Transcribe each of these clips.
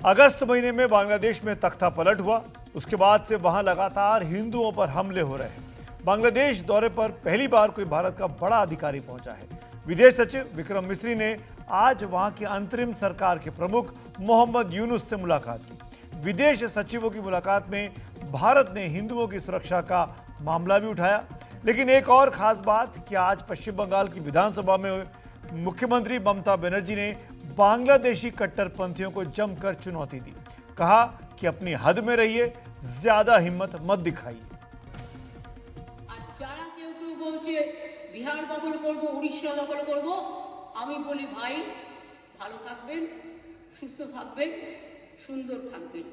अगस्त महीने में बांग्लादेश में तख्ता पलट हुआ। उसके बाद से वहां लगातार हिंदुओं पर हमले हो रहे हैं। बांग्लादेश दौरे पर पहली बार कोई भारत का बड़ा अधिकारी पहुंचा है। विदेश सचिव विक्रम मिस्री ने आज वहां की अंतरिम सरकार के प्रमुख मोहम्मद यूनुस से मुलाकात की। विदेश सचिवों की मुलाकात में भारत ने हिंदुओं की सुरक्षा का मामला भी उठाया। लेकिन एक और खास बात कि आज पश्चिम बंगाल की विधानसभा में मुख्यमंत्री ममता बनर्जी ने बांग्लादेशी कट्टरपंथियों को जमकर चुनौती दी। कहा कि अपनी हद में रहिए, ज्यादा हिम्मत मत दिखाइए। যারা কেউ কেউ বলছে বিহার দখল করব, উড়িষ্যা দখল করব, আমি বলি ভাই ভালো থাকবেন, সুস্থ থাকবেন, সুন্দর থাকবেন।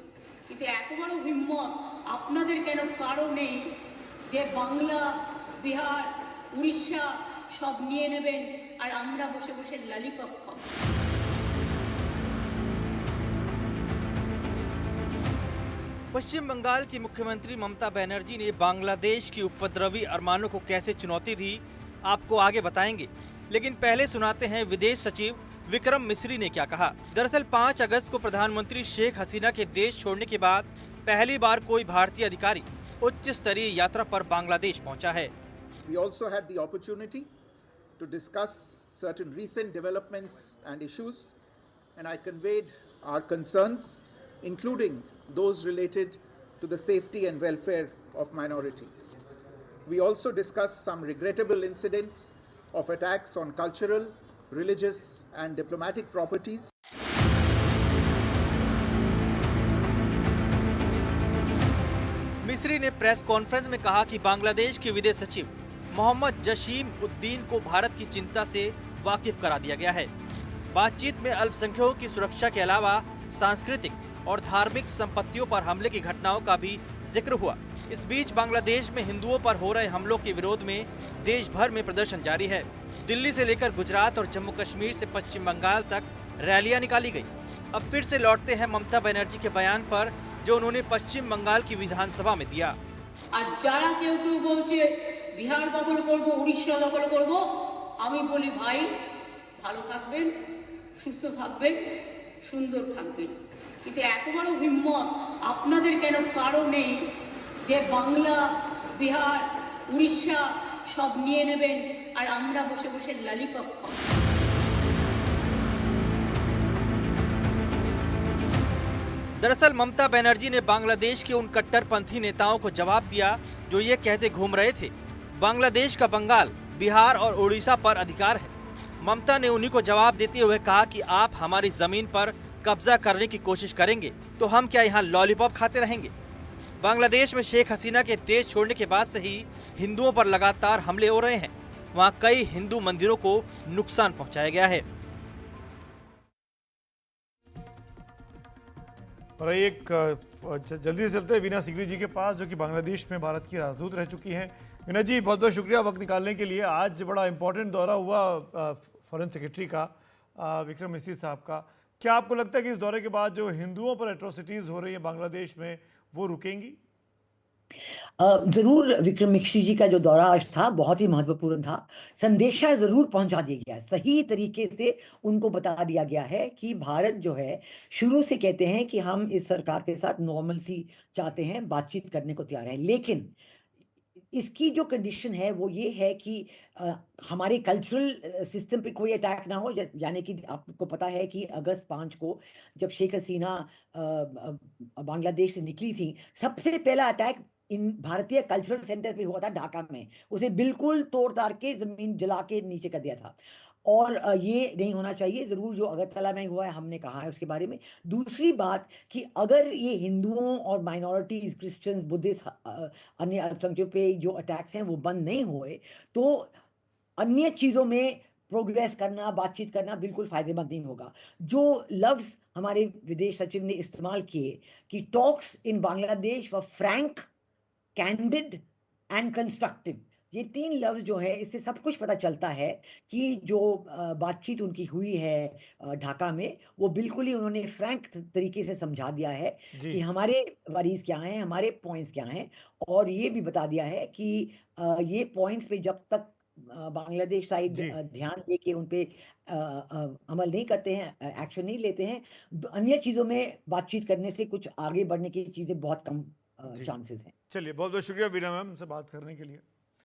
কিন্তু এত বড় হিম্মত আপনাদের কেন কারো নেই যে বাংলা, বিহার, উড়িষ্যা সব নিয়ে নেবেন আর আমরা বসে বসে ললিপপ খাবো। पश्चिम बंगाल की मुख्यमंत्री ममता बनर्जी ने बांग्लादेश की उपद्रवी अरमानों को कैसे चुनौती दी, आपको आगे बताएंगे। लेकिन पहले सुनाते हैं विदेश सचिव विक्रम मिस्री ने क्या कहा। दरअसल 5 अगस्त को प्रधानमंत्री शेख हसीना के देश छोड़ने के बाद पहली बार कोई भारतीय अधिकारी उच्च स्तरीय यात्रा पर बांग्लादेश पहुंचा है। We also had the opportunity to discuss certain recent developments and issues, and I conveyed our concerns, including those related to the safety and welfare of minorities. We also discussed some regrettable incidents of attacks on cultural, religious and diplomatic properties. मिस्री ने press conference में कहा कि बांग्लादेश के विदेश सचिव मोहम्मद जशीम उद्दीन को भारत की चिंता से वाकिफ करा दिया गया है। बातचीत में अल्पसंख्यकों की सुरक्षा के अलावा सांस्कृतिक और धार्मिक संपत्तियों पर हमले की घटनाओं का भी जिक्र हुआ। इस बीच बांग्लादेश में हिंदुओं पर हो रहे हमलों के विरोध में देश भर में प्रदर्शन जारी है। दिल्ली से लेकर गुजरात और जम्मू कश्मीर से पश्चिम बंगाल तक रैलियां निकाली गई। अब फिर से लौटते हैं ममता बनर्जी के बयान पर जो उन्होंने पश्चिम बंगाल की विधानसभा में दिया। আর যারা কেউ কেউ বলছে বিহার দখল করব, উড়িষ্যা দখল করব, আমি বলি ভাই ভালো থাকবেন, সুস্থ থাকবেন, সুন্দর থাকবেন। কিন্তু এত বড় হিম্মত আপনাদের কেন কারো নেই যে বাংলা, বিহার, উড়িষ্যা সব নিয়ে নেবেন আর আমরা বসে বসে ললিপপ খাবো। दरअसल ममता बनर्जी ने बांग्लादेश के उन कट्टरपंथी नेताओं को जवाब दिया जो ये कहते घूम रहे थे बांग्लादेश का बंगाल, बिहार और उड़ीसा पर अधिकार है। ममता ने उन्हीं को जवाब देते हुए कहा कि आप हमारी जमीन पर कब्जा करने की कोशिश करेंगे तो हम क्या यहाँ लॉलीपॉप खाते रहेंगे। बांग्लादेश में शेख हसीना के देश छोड़ने के बाद से ही हिंदुओं पर लगातार हमले हो रहे हैं। वहाँ कई हिंदू मंदिरों को नुकसान पहुँचाया गया है। और एक जल्दी से चलते हैं वीना सिगरी जी के पास, जो कि बांग्लादेश में भारत की राजदूत रह चुकी हैं। वीना जी, बहुत बहुत शुक्रिया वक्त निकालने के लिए। आज बड़ा इंपॉर्टेंट दौरा हुआ फॉरेन सेक्रेटरी का, विक्रम मिस्री साहब का। क्या आपको लगता है कि इस दौरे के बाद जो हिंदुओं पर एट्रोसिटीज़ हो रही है बांग्लादेश में, वो रुकेंगी? जरूर विक्रम मिश्री जी का जो दौरा आज था बहुत ही महत्वपूर्ण था। संदेशा जरूर पहुंचा दिया गया है, सही तरीके से उनको बता दिया गया है कि भारत जो है शुरू से कहते हैं कि हम इस सरकार के साथ नॉर्मलसी चाहते हैं, बातचीत करने को तैयार हैं, लेकिन इसकी जो कंडीशन है वो ये है कि हमारे कल्चरल सिस्टम पे कोई अटैक ना हो। यानी कि आपको पता है कि अगस्त 5 को जब शेख हसीना बांग्लादेश से निकली थी, सबसे पहला अटैक इन भारतीय कल्चरल सेंटर पे हुआ था ढाका में। उसे बिल्कुल तोड़ ताड़ के जमीन जला के नीचे कर दिया था और ये नहीं होना चाहिए। जरूर जो अगरतला में हुआ है हमने कहा है उसके बारे में। दूसरी बात कि अगर ये हिंदुओं और माइनॉरिटीज, क्रिश्चियंस, बुद्धिस्ट, अन्य अल्पसंख्यकों पे जो अटैक्स हैं वो बंद नहीं हुए तो अन्य चीजों में प्रोग्रेस करना, बातचीत करना बिल्कुल फायदेमंद नहीं होगा। जो लफ्ज हमारे विदेश सचिव ने इस्तेमाल किए कि टॉक्स इन बांग्लादेश व फ्रैंक, कैंडिड एंड कंस्ट्रक्टिव, ये 3 लफ्ज जो है इससे सब कुछ पता चलता है कि जो बातचीत उनकी हुई है ढाका में, वो बिल्कुल ही उन्होंने फ्रैंक तरीके से समझा दिया है कि हमारे वरीज क्या हैं, हमारे पॉइंट्स क्या हैं, और ये भी बता दिया है कि ये पॉइंट्स पे जब तक बांग्लादेश साइड जी। ध्यान दे के उन पे अमल नहीं करते हैं, एक्शन नहीं लेते हैं, अन्य चीजों में बातचीत करने से कुछ आगे बढ़ने की चीजें बहुत कम जी। चांसेस हैं। चलिए, बहुत बहुत शुक्रिया वीना मैम से बात करने के लिए।